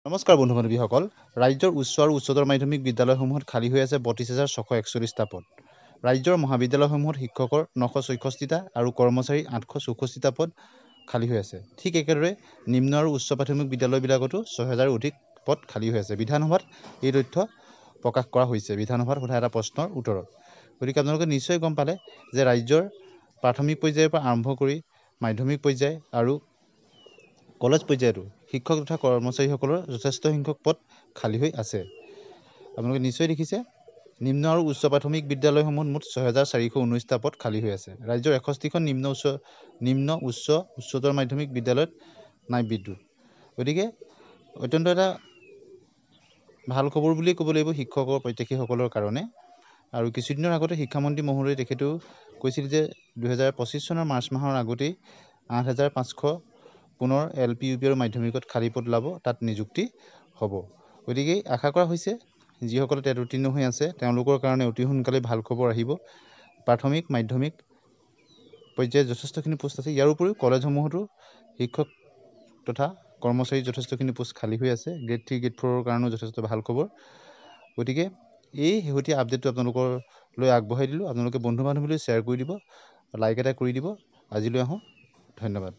নমস্কাৰ বন্ধু বান্ধৱীসকল, ৰাজ্যৰ উচ্চ আৰু উচ্চতৰ মাধ্যমিক বিদ্যালয়সমূহত খালী হৈ আছে ৩২,৬৪১টা পদ। ৰাজ্যৰ মহাবিদ্যালয়সমূহত শিক্ষকৰ ৯৬৬টা আৰু কৰ্মচাৰী ৮৬৪টা পদ খালী হৈ আছে। ঠিক একেদৰে নিম্ন আৰু উচ্চ প্ৰাথমিক বিদ্যালয়বিলাকতো ৬,০০০ৰ অধিক পদ খালী হৈ আছে। বিধানসভাত এই তথ্য প্ৰকাশ কৰা হৈছে বিধানসভাত সোধা এটা প্ৰশ্নৰ উত্তৰত। গতিকে আপোনালোকে নিশ্চয় গম পালে যে ৰাজ্যৰ প্ৰাথমিক পৰ্যায়ৰ পৰা আৰম্ভ কৰি মাধ্যমিক পৰ্যায় আৰু কলেজ পৰ্যায়তো শিক্ষক তথা কৰ্মচাৰীসকলৰ যথেষ্ট সংখ্যক পদ খালী হৈ আছে। আপোনালোকে নিশ্চয় দেখিছে নিম্ন আৰু উচ্চ প্ৰাথমিক বিদ্যালয়সমূহত মুঠ ৬,৪১৯টা পদ খালী হৈ আছে। ৰাজ্যৰ ৬১খন উচ্চতৰ মাধ্যমিক বিদ্যালয়ত নাই বিদ্যুৎ। গতিকে অত্যন্ত এটা ভাল খবৰ বুলিয়ে ক'ব লাগিব শিক্ষকৰ প্ৰত্যাশীসকলৰ কাৰণে। আৰু কিছুদিনৰ আগতে শিক্ষামন্ত্ৰী মহোদয়ে তেখেতেও কৈছিল যে ২০২৫ চনৰ মাৰ্চ মাহৰ আগতেই ৮,৫০০ পুনৰ LP, UP আৰু মাধ্যমিকত খালী পদ ওলাব, তাত নিযুক্তি হ'ব। গতিকে আশা কৰা হৈছে যিসকলে টেট উত্তীৰ্ণ হৈ আছে তেওঁলোকৰ কাৰণে অতি সোনকালে ভাল খবৰ আহিব। প্ৰাথমিক মাধ্যমিক পৰ্যায়ত যথেষ্টখিনি পোষ্ট আছে। ইয়াৰ উপৰিও কলেজসমূহতো শিক্ষক তথা কৰ্মচাৰী যথেষ্টখিনি পোষ্ট খালী হৈ আছে। গ্ৰেড 3, গ্ৰেড 4ৰ কাৰণেও যথেষ্ট ভাল খবৰ। গতিকে এই শেহতীয়া আপডেটটো আপোনালোকলৈ আগবঢ়াই দিলোঁ। আপোনালোকে বন্ধু বান্ধৱীলৈ শ্বেয়াৰ কৰি দিব, লাইক এটা কৰি দিব। আজিলৈ আহোঁ, ধন্যবাদ।